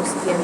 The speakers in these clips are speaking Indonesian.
sekian.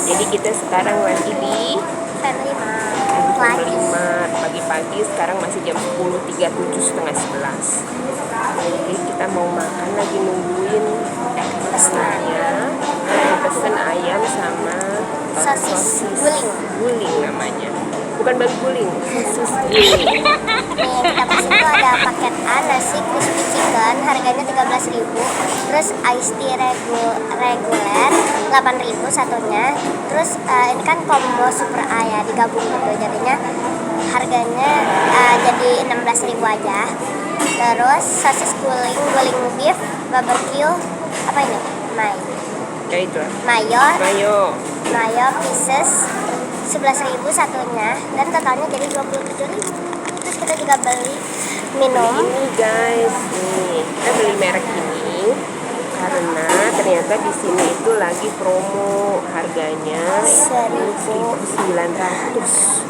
Jadi kita sekarang lagi di Family Mart. Pagi-pagi, sekarang masih jam 10.37, setengah 11. Jadi kita mau makan, lagi nungguin pesanannya. Pesen ayam sama Sosis guling namanya. Bukan babi guling, sosis guling. Nih kita pesen tuh ada paket A nasi crispy chicken, harganya 13.000. Terus iced tea reguler 8.000 satunya. Terus ini kan combo super A ya, digabung gitu, jadinya harganya jadi 16.000 aja. Terus sosis guling beef barbecue apa ini? Ya itu. Mayo pieces 11.000 satunya, dan totalnya jadi 27.000. Terus kita juga beli minum. Ini guys, nih kita beli merek ini karena ternyata di sini itu lagi promo, harganya 1.900.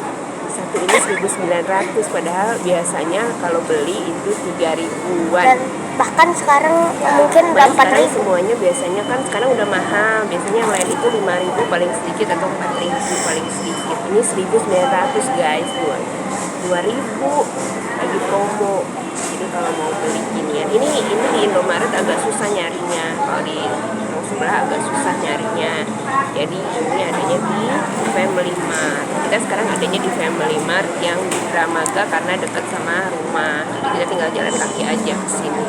Satu ini 1.900, padahal biasanya kalau beli itu 3.000-an. Dan bahkan sekarang mungkin udah 4.000. Semuanya biasanya kan sekarang udah mahal. Biasanya yang lain itu 5.000 paling sedikit atau 4.000 paling sedikit. Ini 1.900 guys, 2.000 lagi promo. Jadi kalau mau beli ginian, ini di Indomaret agak susah nyarinya. Kalau di sebelah agak susah nyarinya. Jadi ini adanya di Family Mart. Kita sekarang adanya di Family Mart yang di Dramaga karena dekat sama rumah. Jadi kita tinggal jalan kaki aja ke sini.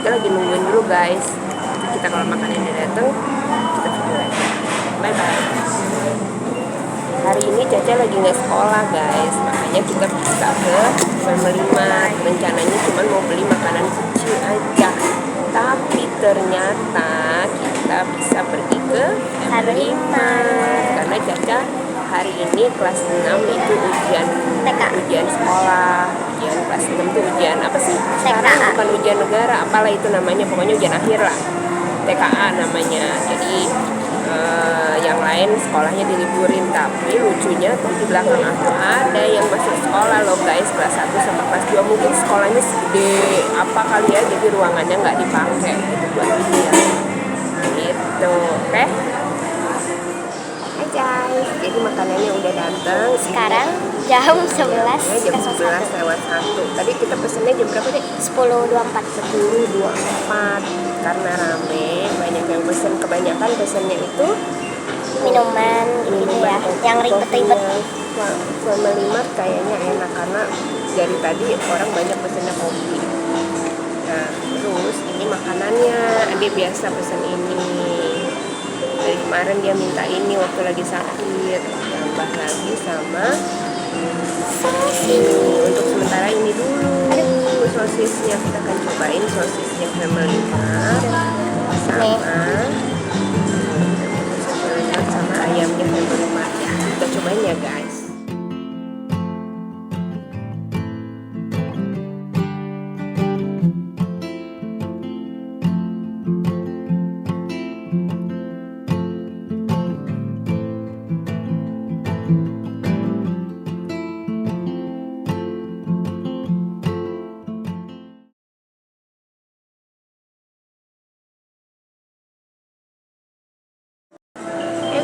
Kita lagi nungguin dulu guys. Kita kalau makannya udah dateng, kita video aja. Bye bye. Hari ini Caca lagi nggak sekolah guys, makanya kita bisa ke Family Mart. Rencananya cuma mau beli makanan kecil aja, tapi ternyata kita bisa pergi ke Family Mart karena Caca hari ini kelas 6 itu ujian sekolah. Ujian kelas 6 itu ujian apa sih? Sekarang bukan ujian negara, apalah itu namanya, pokoknya ujian akhir lah, TKA namanya. Jadi yang lain sekolahnya diliburin, tapi lucunya tuh di belakang aku ada yang masuk sekolah loh guys, kelas 1 sama kelas 2. Mungkin sekolahnya segede apa kali ya, jadi ruangannya nggak dipakai gitu buat dia gitu. Oke. Hai guys, jadi makanannya udah datang. Sekarang jam 11 jam 11 lewat 1. Tadi kita pesennya jam berapa deh? 10.24 karena rame, banyak yang pesen. Kebanyakan pesennya itu minuman gitu ya, yang ribet-ribet. Family Mart kayaknya enak karena dari tadi orang banyak pesennya kopi. Nah terus ini makanannya, dia biasa pesen ini. Dari kemarin dia minta ini waktu lagi sakit, tambah lagi sama ini. Untuk sementara ini dulu sosisnya, kita akan cobain sosisnya Family Mart sama ayamnya Family Mart ya. Kita cobain ya guys.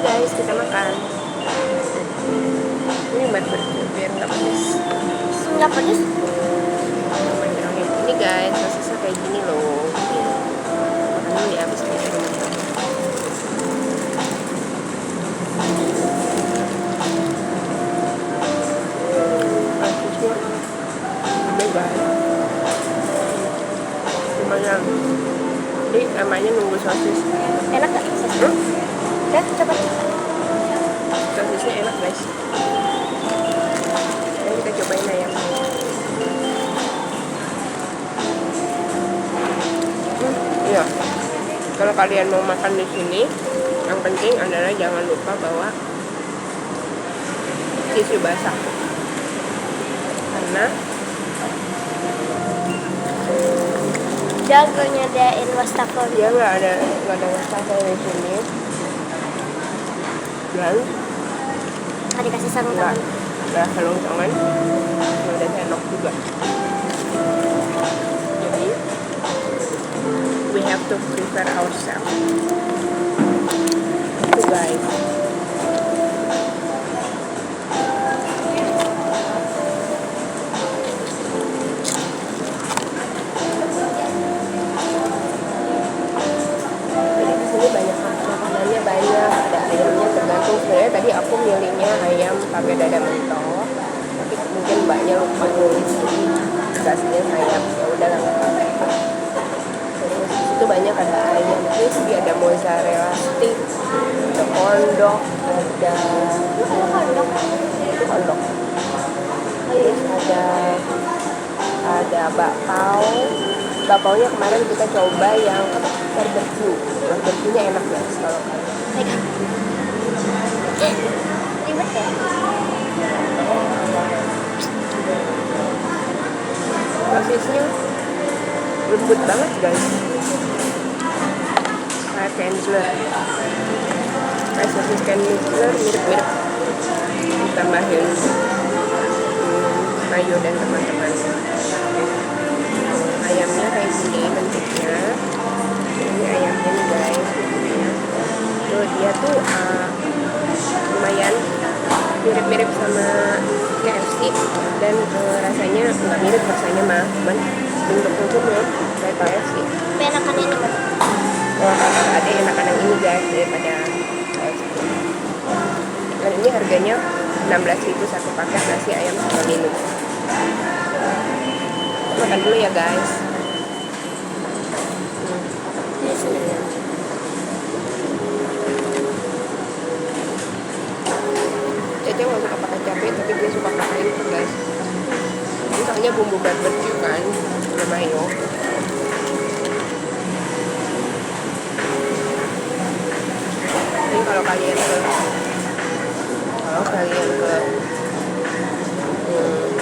Guys, kita makan. Ini buat biar nggak pedes. Nggak pedes. Ini guys, sosisnya kayak gini loh. Makannya dihabis kayak teman-teman. Bagus guys. Iya. Jadi namanya nunggu sosis. Enak gak? Ya, coba. Sosisnya enak guys. Jadi kita cobain ayam. Iya. Kalau kalian mau makan di sini, yang penting adalah jangan lupa bawa tisu basah. Karena Jago nyediain wastafel. dia nggak ada wastafel di sini. Dan Tadi kasih sarung nggak tangan. sarung tangan, nggak ada sendok juga. Jadi we have to prepare ourselves. Itu guys. Jadi di sini banyak makanannya banyak, ada ayamnya tergantung. Sebenarnya tadi aku milihnya ayam pakai dada mentah, tapi mungkin mbaknya lupa nulis jadi dikasihnya ayam. Ya udah lah nggak apa-apa. Terus di situ banyak ada ayam crispy, ada mozzarella stick, ada kondok, ada itu kondok. Terus ada bakpao. Bakpaonya kemarin kita coba yang barbecue. Barbecue-nya enak guys kalau kalian. Ribet ya? Sosisnya lembut banget guys, kayak Kensler, kayak sosis Kensler mirip-mirip. Ditambahin mayo dan teman-teman. Ayamnya kayak gini bentuknya. Ini ayamnya nih guys. Tuh dia tuh lumayan mirip-mirip sama KFC dan rasanya nggak mirip, rasanya mah cuman bentuknya tuh mirip kayak KFC. Tapi enakan ini mah. Ada enakan yang ini guys daripada KFC. Dan ini harganya 16.000 satu paket nasi ayam sama minum. Makan dulu ya guys. Cece nggak suka pakai cabai tapi dia suka pakai itu guys. Ini soalnya bumbu barbecue kan, ada mayo. Jadi kalau kalian ke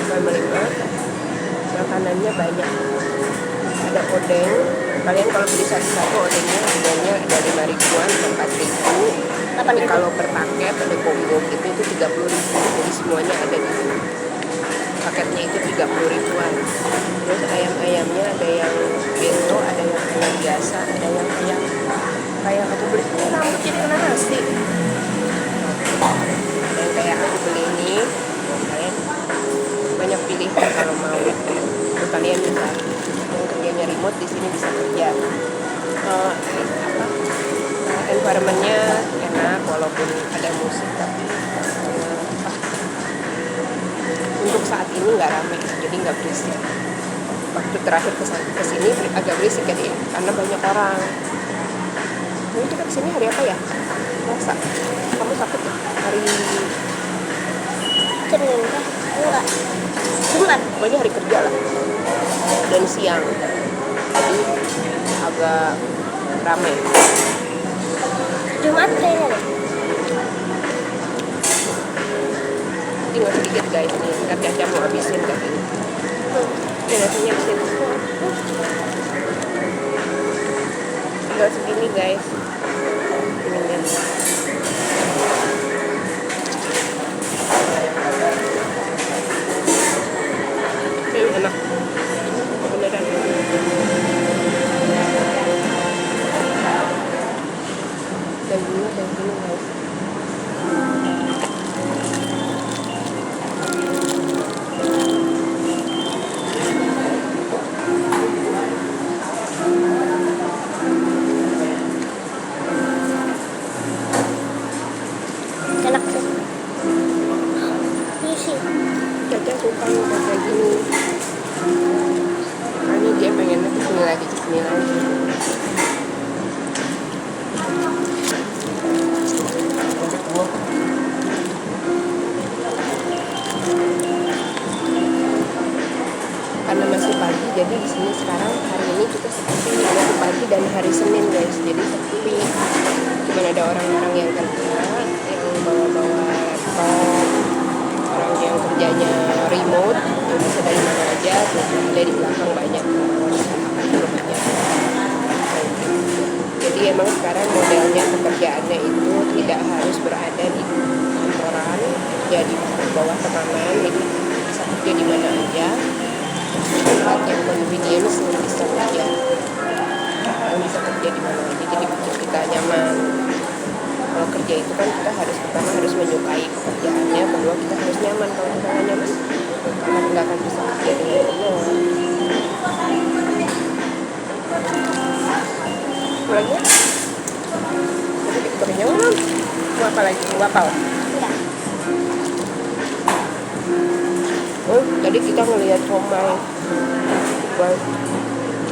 Family Mart, makanannya banyak. Ada odeng. Kalian kalau beli satu-satu odengnya harganya ada 5.000-an, 4.000. Tapi kalau per paket ada combo gitu itu 30.000. Jadi semuanya ada di sini. Paketnya itu 30.000-an. Terus ayam-ayamnya ada yang bento, ada yang ayam biasa, ada yang kayak aku beli ini rambut jadi kena nasi. Ada yang kayak aku beli ini. Kalian banyak pilihan kalau mau. Terus kalian bisa yang kerjanya remote di sini bisa kerja. Environmentnya enak walaupun ada musik, tapi untuk saat ini nggak rame, jadi nggak berisik. Waktu terakhir kesini agak berisik jadi karena banyak orang. Jadi kita kesini hari apa ya? Selasa. Kamu sakit ya? Hari Senin kah? Enggak. Jumat. pokoknya hari kerja lah. Dan siang. Jadi agak ramai. Jumat kayaknya deh. Tinggal sedikit guys nih, ntar Caca mau habisin katanya. Ini nasinya habisin. Tinggal segini guys. Ini nih. Enak. Beneran. Dagingnya kayak gini guys. Enak sih. Isi. Caca suka yang kayak gini. karena masih pagi, jadi di sini sekarang hari ini kita sepi, masih pagi dan hari Senin guys, jadi sepi. Cuman ada orang-orang yang kerja, yang bawa-bawa laptop, orang yang kerjanya remote, yang bisa dari mana aja. Terus ada di belakang banyak rumahnya. Jadi emang sekarang modelnya pekerjaannya itu tidak harus berada di kantoran, jadi bawah tekanan, jadi bisa kerja di mana aja, tempat yang convenience, yang bisa kerja di mana aja, jadi bikin kita nyaman. Kalau kerja itu kan kita harus pertama harus menyukai pekerjaannya, kedua kita harus nyaman. Kalau kita nggak nyaman, kita nggak akan bisa kerja dengan benar. Lagi? Jadi kita nyaman. Mau apa lagi? Mau apa? Enggak. Oh, tadi kita ngelihat somai.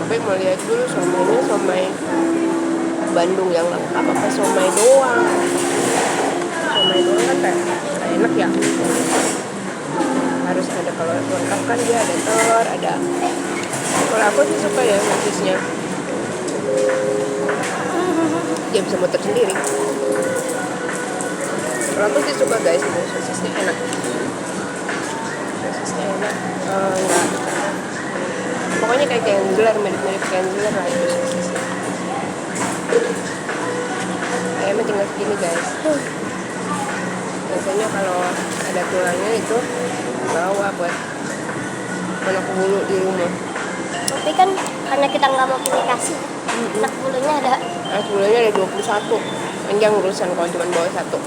Tapi mau lihat dulu somainya, somai Bandung yang lengkap apa somai doang? Somai doang kan kayak enak ya. Harus ada, kalau lengkap kan dia ada telur, ada. Kalau aku sih suka ya sosisnya. Dia bisa muter sendiri. Kalau aku sih suka guys, sosisnya enak. Sosisnya enak. Enggak. Pokoknya kayak Gensler, mirip-mirip Gensler lah itu sosisnya. Ayamnya tinggal segini guys. Biasanya kalau ada tulangnya itu bawa buat anak bulu di rumah. Tapi kan karena kita nggak mau pilih kasih, anak bulunya ada. Anak bulunya ada 21. Panjang urusan kalau cuma bawa satu.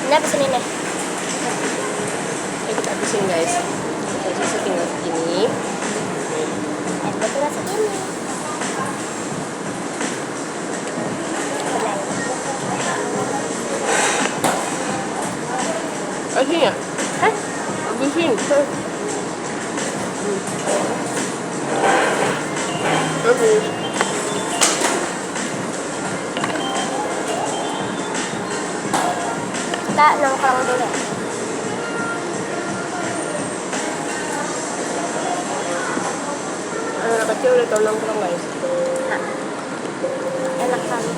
Ini habis ini nih. Ayo kita habisin guys. Sosisnya tinggal segini. Betul tinggal segini. Benar. Habisin ya? Hah? Habisin. Habis. Kita nongkrong dulu. Anak kecil udah tau nongkrong guys. Nah, enak kali.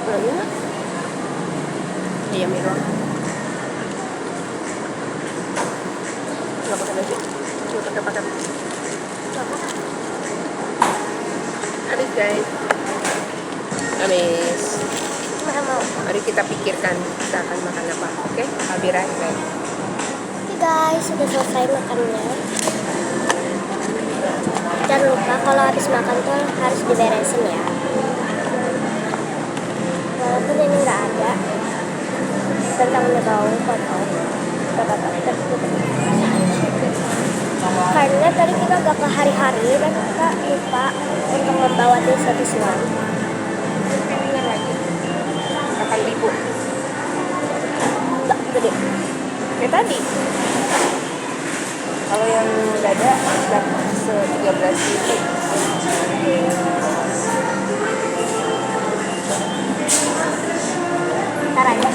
Lagi nggak? Ayam doang. Nggak pakai nasi. Nggak pakai. Habis guys. Habis. Mana mau? Mari kita pikirkan kita akan makan apa. Oke? I'll be right back. Oke guys, sudah selesai makannya. Jangan lupa kalau habis makan tuh harus diberesin ya. Walaupun ini nggak ada, tangannya bau kotor. Karena tadi kita agak ke hari-hari dan kita lupa untuk membawa tisu-tisuan. Ini lagi. 8.000. Nggak gede. Kayak tadi. Kalau yang dada sudah 13.000. Ntar aja.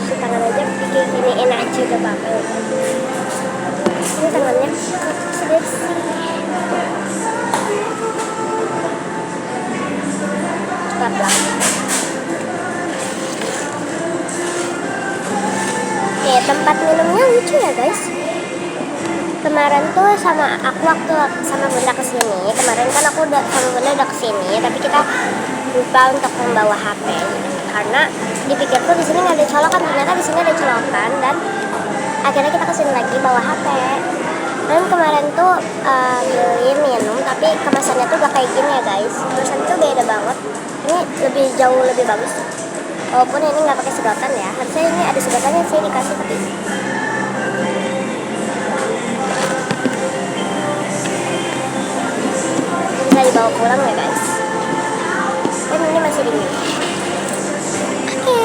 Si tangan aja bikin giniin aja udah banget. Ini tangannya bersih. Cepat lah. Oke, tempat minumnya lucu ya guys. Kemarin tuh sama aku waktu sama Bunda kesini. Kemarin kan aku udah sama Bunda udah kesini, tapi kita lupa untuk membawa HP karena dipikir tuh di sini nggak ada colokan, ternyata di sini ada colokan dan akhirnya kita kesini lagi bawa HP. Dan kemarin tuh beli minum tapi kemasannya tuh gak kayak gini ya guys. Kemasannya tuh beda banget. Ini lebih jauh lebih bagus. Walaupun ini nggak pakai sedotan ya, harusnya ini ada sedotannya sih dikasih tapi bisa dibawa pulang ya guys. Dan ini masih dingin. Oke,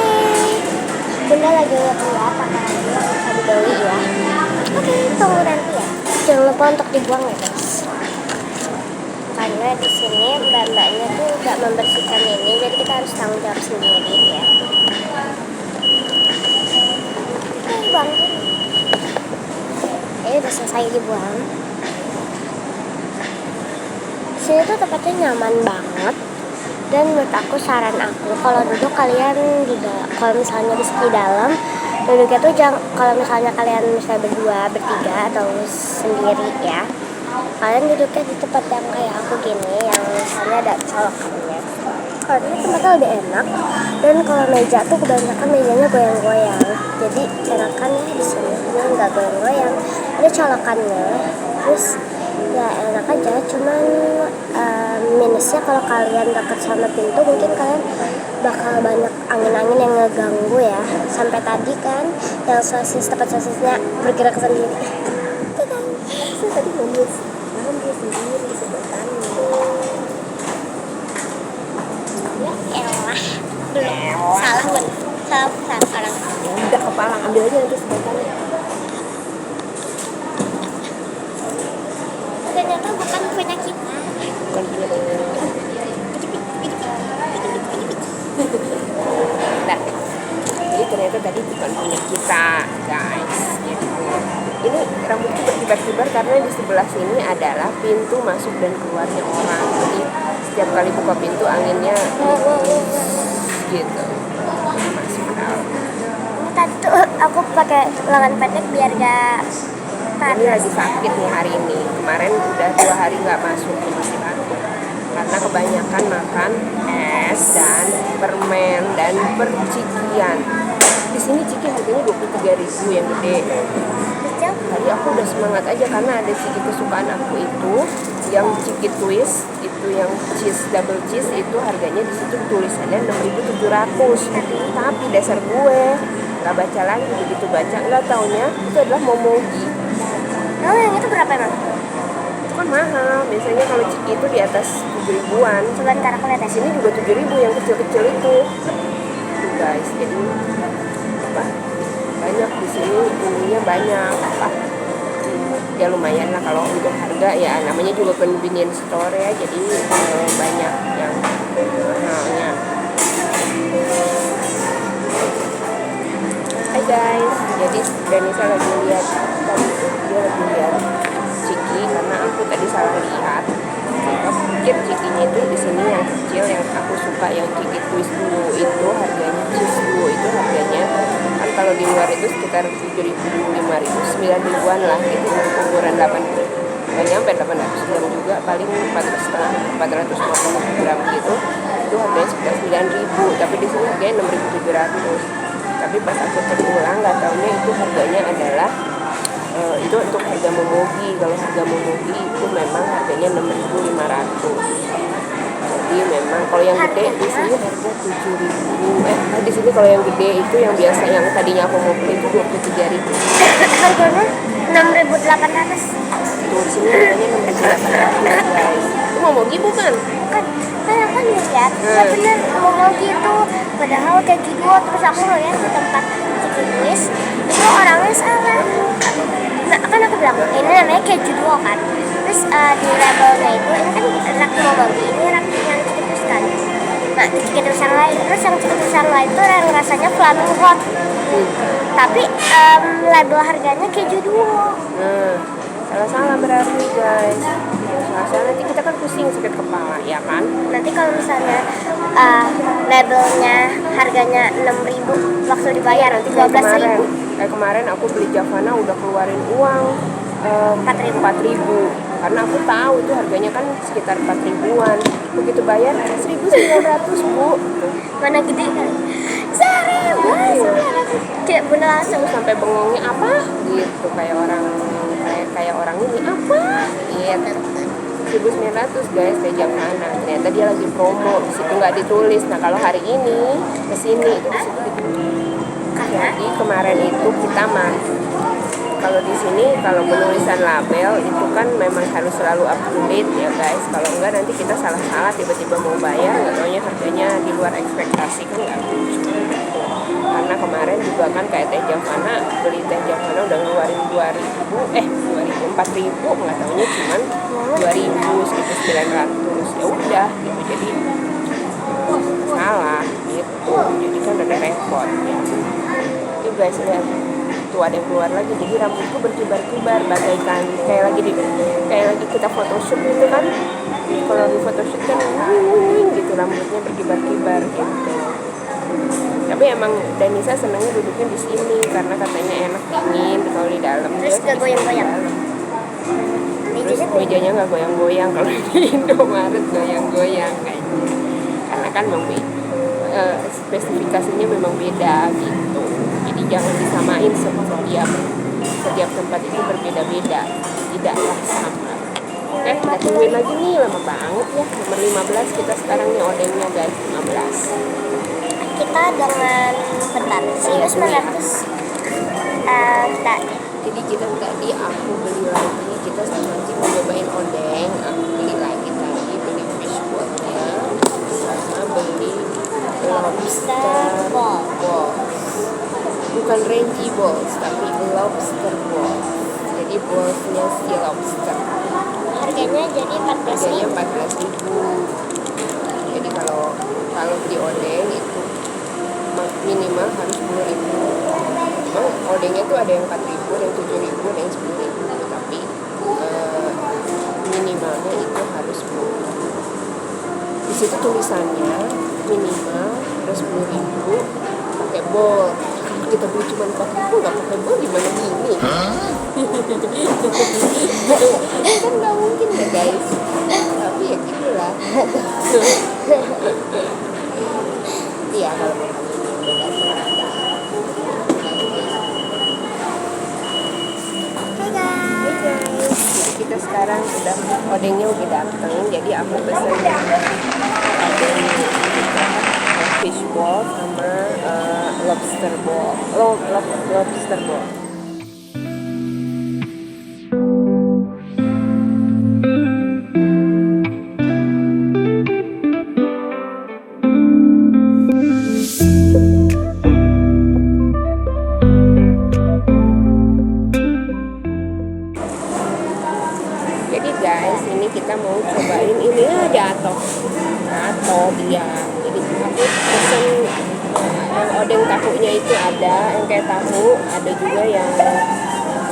Bunda lagi ya pakai lagi yang bisa dibeli ya. Oke, tunggu nanti ya. Jangan lupa untuk dibuang ya guys. Karena di sini mbak-mbaknya tuh nggak membersihkan ini, jadi kita harus tanggung jawab sendiri ya. Buang. Ini udah selesai dibuang. Sini tuh tempatnya nyaman banget. Dan menurut aku, saran aku, kalau duduk kalian juga, kalau misalnya di dalam duduknya tuh jangan, kalau misalnya kalian misalnya berdua, bertiga atau sendiri ya, kalian duduknya di tempat yang kayak aku gini, yang misalnya ada colokannya. Karena tempatnya lebih enak, dan kalau meja tuh kebanyakan mejanya goyang-goyang, jadi enakan ya di sini nggak goyang-goyang, ada colokannya, terus ya enak aja. Cuman minusnya kalau kalian dekat sama pintu mungkin kalian bakal banyak angin-angin yang ngeganggu ya. Sampai tadi kan yang sosis, tempat sosisnya bergerak sendiri. Tadi ngambil sendiri sebutannya. Ya elah, belum salah pun, salah orang. Ya udah kepala, ambil aja nanti sebutannya. Ternyata bukan punya kita. Bukan punya kita. Nah, jadi ternyata tadi bukan punya kita, guys. Gitu. Ini rambutku berkibar-kibar karena di sebelah sini adalah pintu masuk dan keluarnya orang. Jadi setiap kali buka pintu anginnya gitu masuk out. Tadi tuh aku pakai lengan pendek biar gak Ini lagi sakit nih hari ini. Kemarin udah 2 hari nggak masuk, masih batuk. Karena kebanyakan makan es dan permen dan percikian. Di sini ciki harganya 23.000 yang gede. Tadi aku udah semangat aja karena ada ciki kesukaan aku itu, yang ciki twist itu, yang cheese double cheese itu harganya di situ tulisannya 6.700. Tapi dasar gue nggak baca lagi, begitu baca nggak taunya itu adalah momogi. Oh, yang itu berapa emang? Itu kan mahal, biasanya kalau ciki itu di atas 7.000-an. Coba ntar aku lihat Di sini juga 7.000 yang kecil-kecil itu. Tuh guys, jadi apa? Banyak di sini, ininya banyak apa? Ya lumayan lah kalau untuk harga ya, namanya juga convenience store ya, jadi banyak yang mahalnya. Hai guys, jadi Danisa lagi lihat tadi dia lagi lihat ciki karena aku tadi salah lihat. Aku pikir cikinya itu di sini yang kecil yang aku suka, yang ciki twist dulu itu harganya, cheese dulu itu harganya kan kalau di luar itu sekitar 7.000, 5.000, 9.000-an lah gitu, ukuran 8, nggak nyampe 800 gram juga, paling 450 gram gitu, itu harganya sekitar 9.000, tapi di sini harganya 6.700. Tapi pas aku cek ulang nggak taunya itu harganya adalah itu untuk harga momogi. Kalau harga momogi itu memang harganya 6.500. Jadi memang kalau yang gede di sini harga 7.000. Di sini kalau yang gede itu yang biasa yang tadinya aku mau beli itu 23.000. harganya 6.800. Tuh di sini harganya 6.800 guys. Itu momogi bukan? Kan aku lihat, ya bener momogi itu padahal kayak gitu. Terus aku ngeliat di tempat ciki twist itu orangnya salah. Nah, kan aku bilang ini namanya keju duo kan. Terus di labelnya itu ini kan rak momogi, ini rak yang ciki twist kan. Nah, ciki twist yang lain, terus yang ciki twist yang lain itu yang rasanya flaming hot. Tapi label harganya keju duo. Salah-salah berarti guys. Salah-salah nanti kita kan pusing, sakit kepala ya kan. Nanti kalau misalnya labelnya harganya 6.000 waktu dibayar nanti 12.000. Kayak kemarin aku beli Javana udah keluarin uang 4.000 karena aku tahu itu harganya kan sekitar 4.000-an. Begitu bayar 1.900 bu. Mana gede kan? 1.900. Kayak bener langsung Sampai bengongnya apa gitu, kayak orang ini apa gitu. 1.900 guys kayak Javana. Ternyata dia lagi promo, di situ nggak ditulis. Nah kalau hari ini kesini itu di situ ditulis. Jadi kemarin itu kita kalau di sini kalau penulisan label itu kan memang harus selalu up to date ya guys. Kalau enggak nanti kita salah-salah tiba-tiba mau bayar nggak taunya harganya di luar ekspektasi kan nggak lucu. Karena karena kemarin juga kan kayak teh Javana, beli teh Javana udah ngeluarin 4.000, nggak taunya cuman 2.000 segitu 900, ya udah gitu, jadi salah gitu, jadi kan ada repot ya. Ini guys, lihat tuh ada yang keluar lagi, jadi rambutku berkibar-kibar bagaikan kayak lagi kita photoshoot gitu kan. Kalau di photoshoot kan wing gitu, rambutnya berkibar-kibar gitu. Tapi emang Danisa senangnya duduknya di sini karena katanya enak, dingin kalau di dalam. Terus gak goyang-goyang. Terus mejanya nggak goyang-goyang, kalau di Indomaret goyang-goyang kayaknya. Karena kan spesifikasinya memang beda gitu. Jadi jangan disamain, setiap tempat itu berbeda-beda, tidaklah sama. Oke, kita tungguin lagi nih, lama banget ya. Nomor 15 kita sekarang nih odengnya guys, 15. Kita dengan bentar 1.900 Jadi kita tadi aku beli lagi, kita nanti mau cobain odeng, aku beli lagi tadi, beli fish ball-nya sama beli lobster ball. Bukan Reggie balls tapi lobster ball, jadi ballsnya si lobster. Harganya jadi 14.000. Jadi kalau beli odeng itu minimal harus 10.000. Emang odengnya tuh ada yang 4.000, ada yang 7.000, ada yang 10.000, tapi minimalnya itu harus 10.000. Di situ tulisannya minimal harus 10.000 pakai bol. Kalau kita beli cuma 4.000 nggak pakai bol gimana gini? Kan nggak mungkin ya guys. Tapi ya gitulah. Iya kalau kita sekarang udah odengnya udah dateng, jadi aku pesen odeng fish ball sama lobster ball. Lobster ball. Jadi guys, ini kita mau cobain ini jatuh dia. Jadi aku pesen yang odeng tahunya itu ada yang kayak tahu, ada juga yang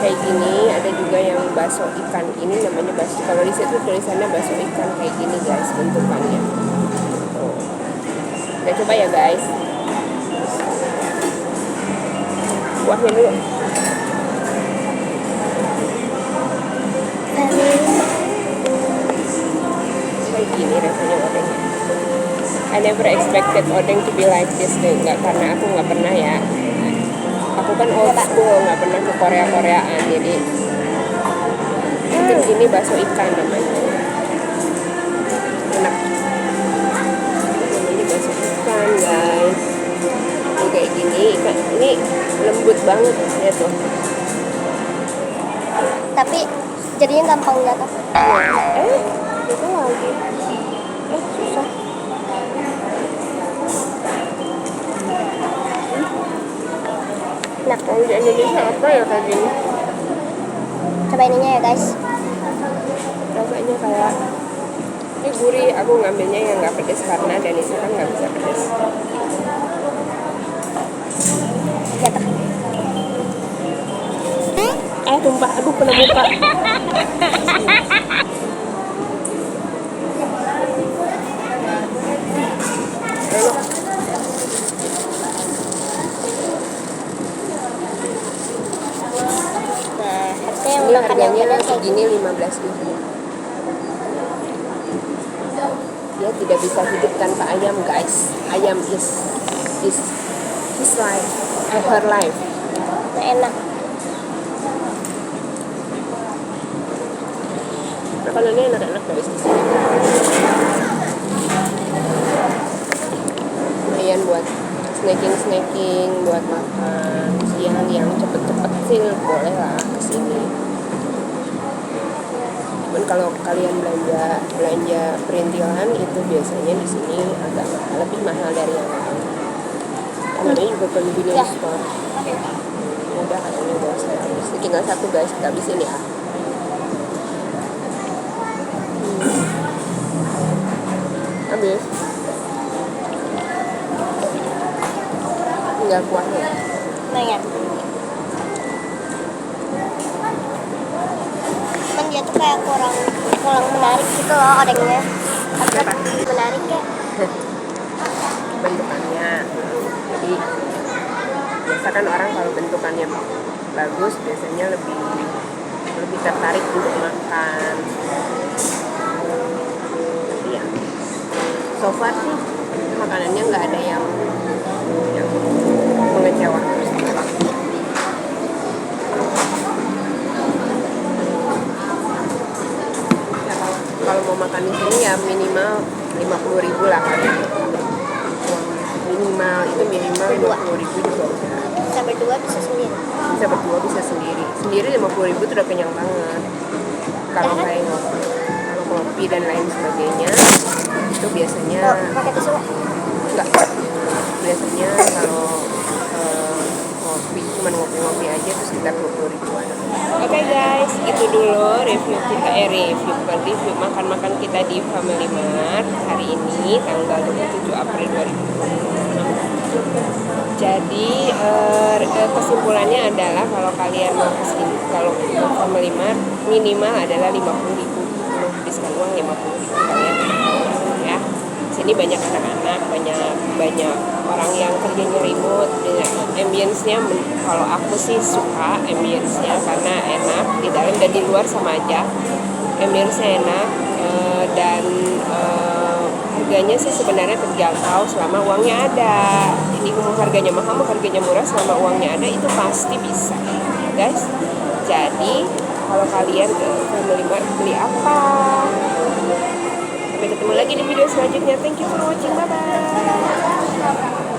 kayak gini, ada juga yang bakso ikan. Ini namanya bakso. Kalau di situ tulisannya bakso ikan kayak gini guys bentukannya. Tuh. Kita coba ya guys. Kuahnya dulu. Kayak gini rasanya odengnya. I never expected odeng to be like this deh, karena aku nggak pernah ya. Aku kan old school, nggak pernah ke Korea-Koreaan, jadi mungkin gini bakso ikan namanya. Enak. Ini bakso ikan guys. Ini kayak gini, ikan ini lembut banget ya tuh. Tapi jadinya gampang jatuh. Itu lagi. Susah. Nah, kalau di Indonesia apa ya kayak gini? coba ininya ya guys. Rasanya kayak ini gurih. Aku ngambilnya yang nggak pedes karena Danisa kan nggak bisa pedes. Jatuh. Tumpah. Aduh, kena muka. Ini harganya segini 15.000. Dia tidak bisa hidup tanpa ayam guys. Ayam is his life, her life. Nah, enak. Makanannya enak-enak guys di sini. Lumayan buat snacking buat makan siang yang cepet-cepet sih boleh lah kesini. Cuman kalau kalian belanja perintilan itu biasanya di sini agak lebih mahal dari yang lain. Ini juga convenience Ya. store. Udah katanya udah habis. Tinggal satu guys, kita habisin ya. Habis. Tinggal kuahnya. Lumayan. Cuman dia tuh kayak kurang menarik gitu loh orangnya. Kenapa? Menarik ya. Bentukannya. Jadi biasa kan orang kalau bentukannya bagus biasanya lebih tertarik untuk makan. Tapi ya so far sih makanannya nggak ada yang mengecewakan. Ya, kalau mau makan di sini ya minimal 50.000 lah kali. Minimal 50.000 juga udah. Bisa berdua bisa sendiri. Bisa berdua bisa sendiri 50.000 itu udah kenyang banget. Kalau kayak kalau kopi dan lain sebagainya itu biasanya Pakai tisu. enggak, biasanya kalau kopi cuma ngopi-ngopi aja itu sekitar 20.000-an. Oke guys, itu dulu review bukan review, makan-makan kita di Family Mart hari ini tanggal 27 April 2026. Jadi kesimpulannya adalah kalau kalian mau kesini, kalau ke Family Mart minimal adalah 50.000, diskon uang 50.000 kalian ya. Sini banyak anak-anak, banyak orang yang kerjanya remote. Ambience-nya kalau aku sih suka ambience-nya karena enak, di dalam dan di luar sama aja. Ambience-nya enak dan harganya sih sebenarnya terjangkau selama uangnya ada. Ini mau harganya mahal, mau harganya murah, selama uangnya ada itu pasti bisa, guys. Jadi kalau kalian ke Family Mart beli apa? Sampai ketemu lagi di video selanjutnya. Thank you for watching. Bye bye.